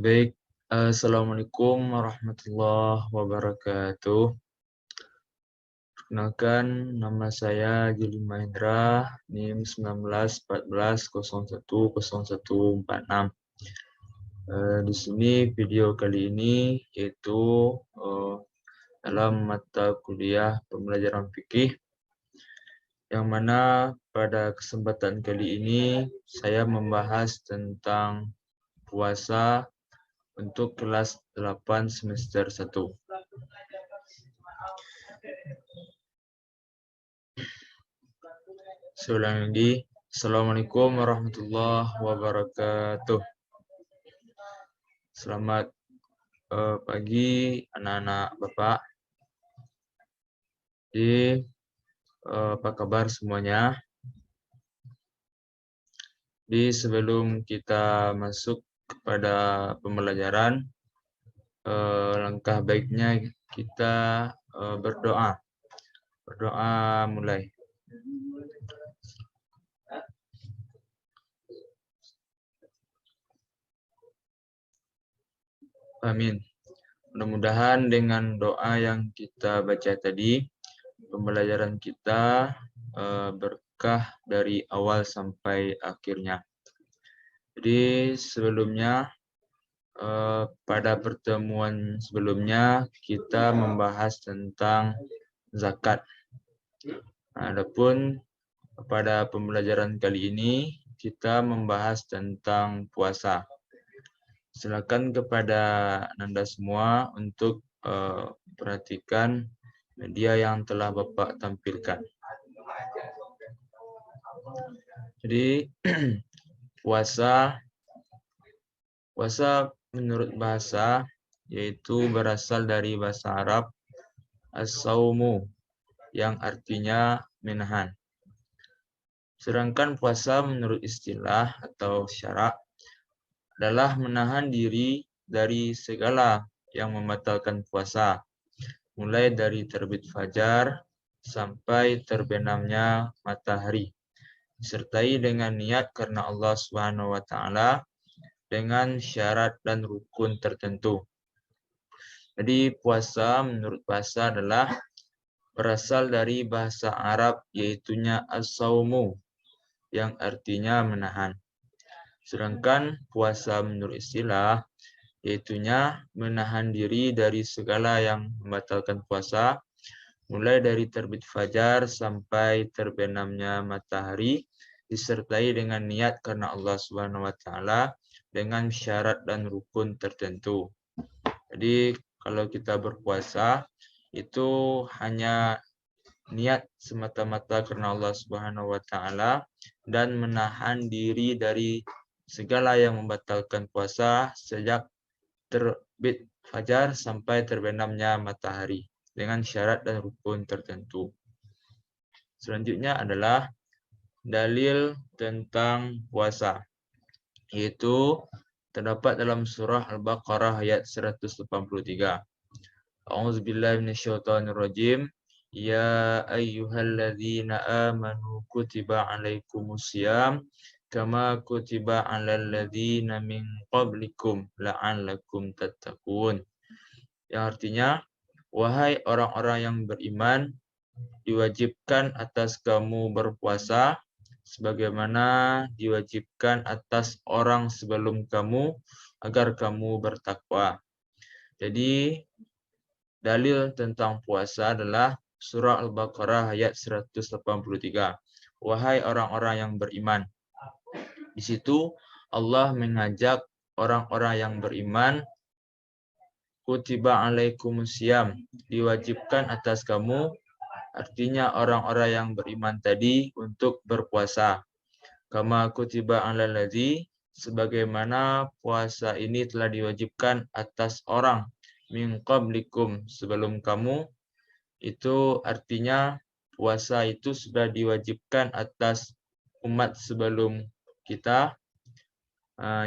Baik, Assalamualaikum warahmatullahi wabarakatuh. Perkenalkan, nama saya Juli Mahendra, NIM 1914010146. Di sini video kali ini yaitu dalam mata kuliah pembelajaran fikih, yang mana pada kesempatan kali ini saya membahas tentang puasa untuk kelas 8 semester 1. Seulang lagi, Assalamualaikum warahmatullahi wabarakatuh. Selamat pagi anak-anak Bapak. Jadi, apa kabar semuanya? Di sebelum kita masuk kepada pembelajaran, langkah baiknya kita berdoa. Berdoa mulai. Amin. Mudah-mudahan dengan doa yang kita baca tadi, pembelajaran kita berkah dari awal sampai akhirnya. Jadi sebelumnya, pada pertemuan sebelumnya kita membahas tentang zakat. Adapun pada pembelajaran kali ini kita membahas tentang puasa. Silakan kepada Anda semua untuk perhatikan media yang telah Bapak tampilkan. Jadi puasa menurut bahasa yaitu berasal dari bahasa Arab as-saumu yang artinya menahan. Sedangkan puasa menurut istilah atau syarak adalah menahan diri dari segala yang membatalkan puasa, mulai dari terbit fajar sampai terbenamnya matahari, disertai dengan niat karena Allah Subhanahu wa taala dengan syarat dan rukun tertentu. Jadi puasa menurut bahasa adalah berasal dari bahasa Arab yaitunya as-saumu yang artinya menahan. Sedangkan puasa menurut istilah yaitunya menahan diri dari segala yang membatalkan puasa, mulai dari terbit fajar sampai terbenamnya matahari, disertai dengan niat karena Allah Subhanahu wa taala dengan syarat dan rukun tertentu. Jadi kalau kita berpuasa itu hanya niat semata-mata karena Allah Subhanahu wa taala dan menahan diri dari segala yang membatalkan puasa sejak terbit fajar sampai terbenamnya matahari dengan syarat dan rukun tertentu. Selanjutnya adalah dalil tentang puasa, yaitu terdapat dalam surah Al-Baqarah ayat 183. A'udzubillahi minasyaitonirrajim. Ya ayyuhalladzina amanu kutiba alaikumusiyam kama kutiba alal ladzina min qablikum la'allakum tattaqun. Yang artinya, wahai orang-orang yang beriman, diwajibkan atas kamu berpuasa sebagaimana diwajibkan atas orang sebelum kamu agar kamu bertakwa. Jadi dalil tentang puasa adalah surah Al-Baqarah ayat 183. Wahai orang-orang yang beriman. Di situ Allah mengajak orang-orang yang beriman, kutiba alaikumusiyam, diwajibkan atas kamu, artinya orang-orang yang beriman tadi untuk berpuasa. Kama kutiba alal ladzi, sebagaimana puasa ini telah diwajibkan atas orang min qablikum, sebelum kamu. Itu artinya puasa itu sudah diwajibkan atas umat sebelum kita,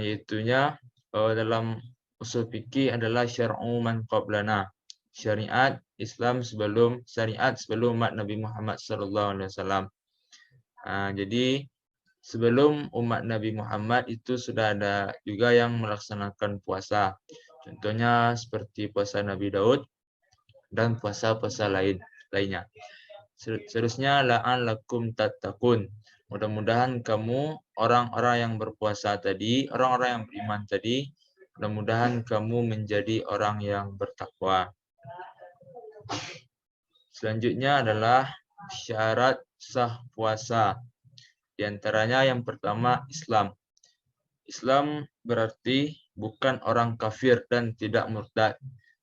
yaitunya dalam usul fikih adalah syar'u man qablana, syariat Islam sebelum umat Nabi Muhammad SAW. Jadi Sebelum umat Nabi Muhammad itu sudah ada juga yang melaksanakan puasa. Contohnya seperti puasa Nabi Daud dan puasa-puasa lainnya. Seterusnya la'allakum tattaqun. Mudah-mudahan kamu orang-orang yang berpuasa tadi, orang-orang yang beriman tadi, mudah-mudahan kamu menjadi orang yang bertakwa. Selanjutnya adalah syarat sah puasa. Di antaranya yang pertama Islam. Islam berarti bukan orang kafir dan tidak murtad.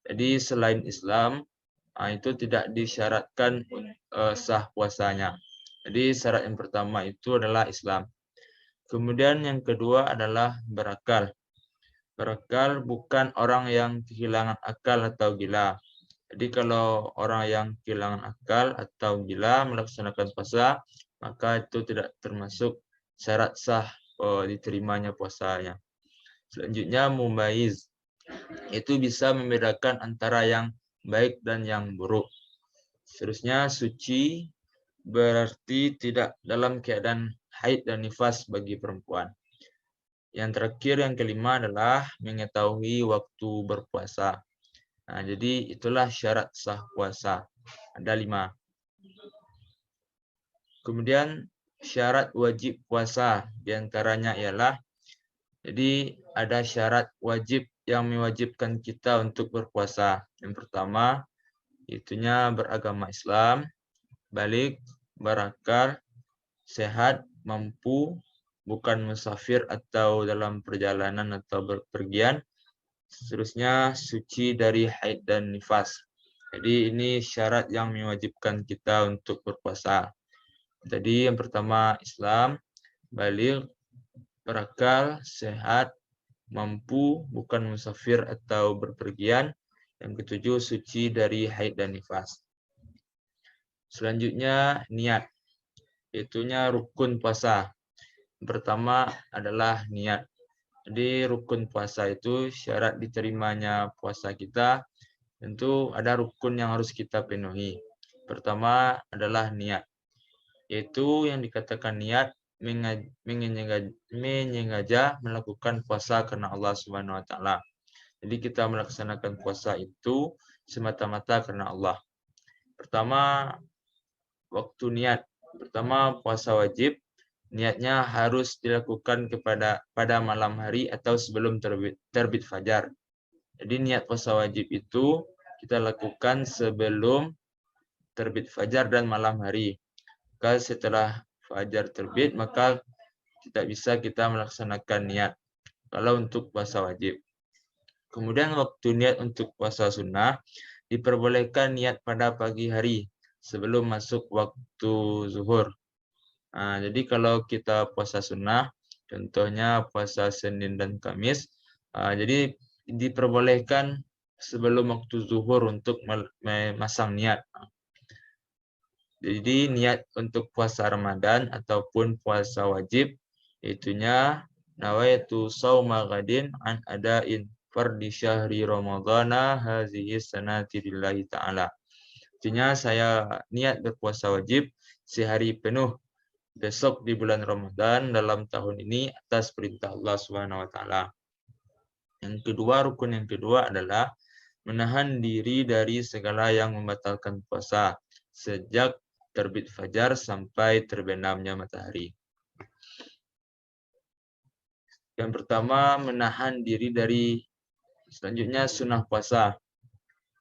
Jadi selain Islam itu tidak disyaratkan sah puasanya. Jadi syarat yang pertama itu adalah Islam. Kemudian yang kedua adalah berakal. Berakal bukan orang yang kehilangan akal atau gila. Jadi kalau orang yang kehilangan akal atau gila melaksanakan puasa, maka itu tidak termasuk syarat sah diterimanya puasanya. Selanjutnya mumayyiz. Itu bisa membedakan antara yang baik dan yang buruk. Seterusnya suci berarti tidak dalam keadaan haid dan nifas bagi perempuan. Yang terakhir yang kelima adalah mengetahui waktu berpuasa. Nah, jadi itulah syarat sah puasa. Ada 5. Kemudian syarat wajib puasa. Di antaranya ialah, jadi ada syarat wajib yang mewajibkan kita untuk berpuasa. Yang pertama, itunya beragama Islam, balik, berakal, sehat, mampu, bukan musafir atau dalam perjalanan atau berpergian. Seterusnya suci dari haid dan nifas. Jadi ini syarat yang mewajibkan kita untuk berpuasa. Jadi yang pertama Islam, balik, berakal, sehat, mampu, bukan musafir atau berpergian. Yang ketujuh suci dari haid dan nifas. Selanjutnya niat. Itunya rukun puasa. Pertama adalah niat. Jadi rukun puasa itu syarat diterimanya puasa kita, tentu ada rukun yang harus kita penuhi. Pertama adalah niat. Yaitu yang dikatakan niat menyengaja melakukan puasa karena Allah Subhanahu wa taala. Jadi kita melaksanakan puasa itu semata-mata karena Allah. Pertama waktu niat. Pertama puasa wajib. Niatnya harus dilakukan pada malam hari atau sebelum terbit fajar. Jadi niat puasa wajib itu kita lakukan sebelum terbit fajar dan malam hari. Maka setelah fajar terbit, maka tidak bisa kita melaksanakan niat kalau untuk puasa wajib. Kemudian waktu niat untuk puasa sunnah, diperbolehkan niat pada pagi hari sebelum masuk waktu zuhur. Nah, jadi kalau kita puasa sunnah, contohnya puasa Senin dan Kamis, jadi diperbolehkan sebelum waktu zuhur untuk memasang niat. Jadi niat untuk puasa Ramadan ataupun puasa wajib, itunya nawaitu shauma ghadin an adain fardi syahri ramadhana hazihi sanati lillahi ta'ala. Artinya saya niat berpuasa wajib sehari penuh besok di bulan Ramadan dalam tahun ini atas perintah Allah Subhanahu wa taala. Yang kedua, rukun yang kedua adalah menahan diri dari segala yang membatalkan puasa sejak terbit fajar sampai terbenamnya matahari. Yang pertama, menahan diri dari selanjutnya sunnah puasa.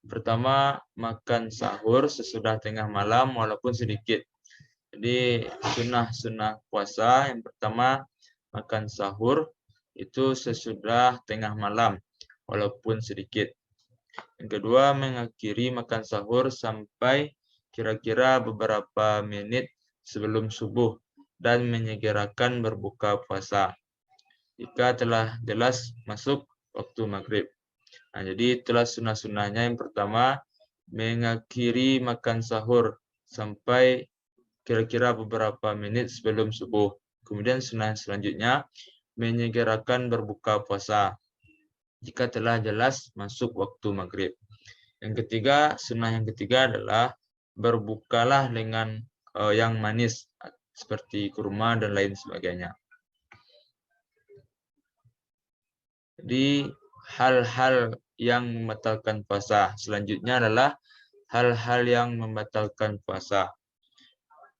Pertama, makan sahur sesudah tengah malam walaupun sedikit. Jadi sunnah puasa yang pertama makan sahur itu sesudah tengah malam walaupun sedikit. Yang kedua mengakhiri makan sahur sampai kira-kira beberapa menit sebelum subuh dan menyegerakan berbuka puasa jika telah jelas masuk waktu maghrib. Nah, jadi itulah sunnah-sunnahnya. Yang pertama mengakhiri makan sahur sampai kira-kira beberapa menit sebelum subuh. Kemudian sunnah selanjutnya menyegerakan berbuka puasa jika telah jelas masuk waktu maghrib. Yang ketiga, sunnah yang ketiga adalah berbukalah dengan yang manis seperti kurma dan lain sebagainya. Jadi hal-hal yang membatalkan puasa. Selanjutnya adalah hal-hal yang membatalkan puasa.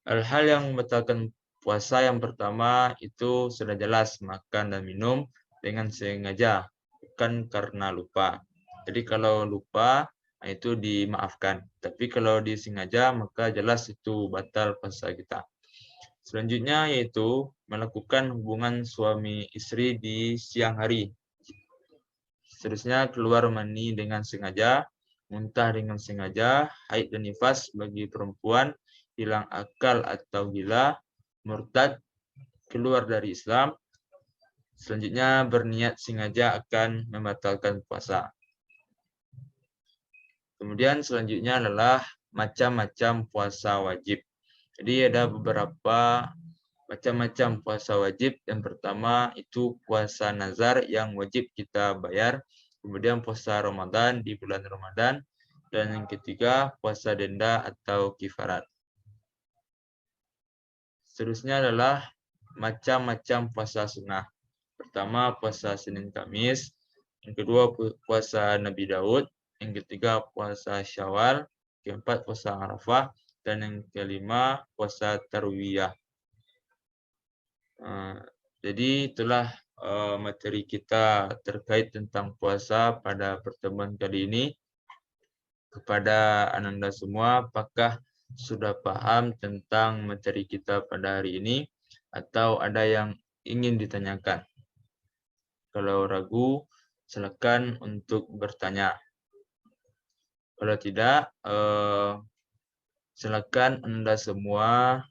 Hal-hal yang membatalkan puasa yang pertama itu sudah jelas, makan dan minum dengan sengaja, bukan karena lupa. Jadi kalau lupa itu dimaafkan. Tapi kalau disengaja maka jelas itu batal puasa kita. Selanjutnya yaitu melakukan hubungan suami istri di siang hari. Seterusnya keluar mani dengan sengaja, muntah dengan sengaja, haid dan nifas bagi perempuan, hilang akal atau gila, murtad, keluar dari Islam. Selanjutnya berniat sengaja akan membatalkan puasa. Kemudian selanjutnya adalah macam-macam puasa wajib. Jadi ada beberapa macam-macam puasa wajib. Yang pertama itu puasa nazar yang wajib kita bayar. Kemudian puasa Ramadan di bulan Ramadan. Dan yang ketiga puasa denda atau kifarat. Seterusnya adalah macam-macam puasa sunnah. Pertama puasa Senin Kamis. Yang kedua puasa Nabi Daud. Yang ketiga puasa Syawal. Keempat puasa Arafah. Dan yang kelima puasa Tarwiyah. Jadi itulah materi kita terkait tentang puasa pada pertemuan kali ini. Kepada Ananda semua, apakah sudah paham tentang materi kita pada hari ini atau ada yang ingin ditanyakan? Kalau ragu, silakan untuk bertanya. Kalau tidak, silakan Anda semua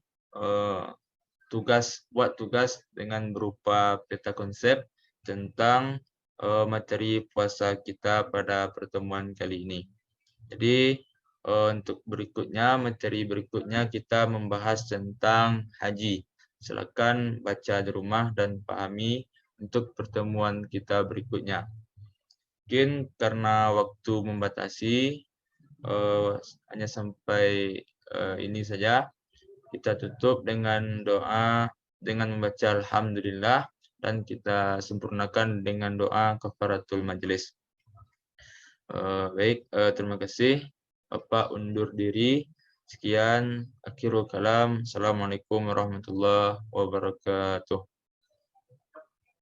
buat tugas dengan berupa peta konsep tentang materi puasa kita pada pertemuan kali ini. Jadi untuk materi berikutnya kita membahas tentang haji. Silakan baca di rumah dan pahami untuk pertemuan kita berikutnya. Mungkin karena waktu membatasi, hanya sampai ini saja. Kita tutup dengan doa dengan membaca alhamdulillah dan kita sempurnakan dengan doa kafaratul majelis. Baik, terima kasih. Bapak undur diri. Sekian akhirul kalam. Assalamualaikum warahmatullahi wabarakatuh.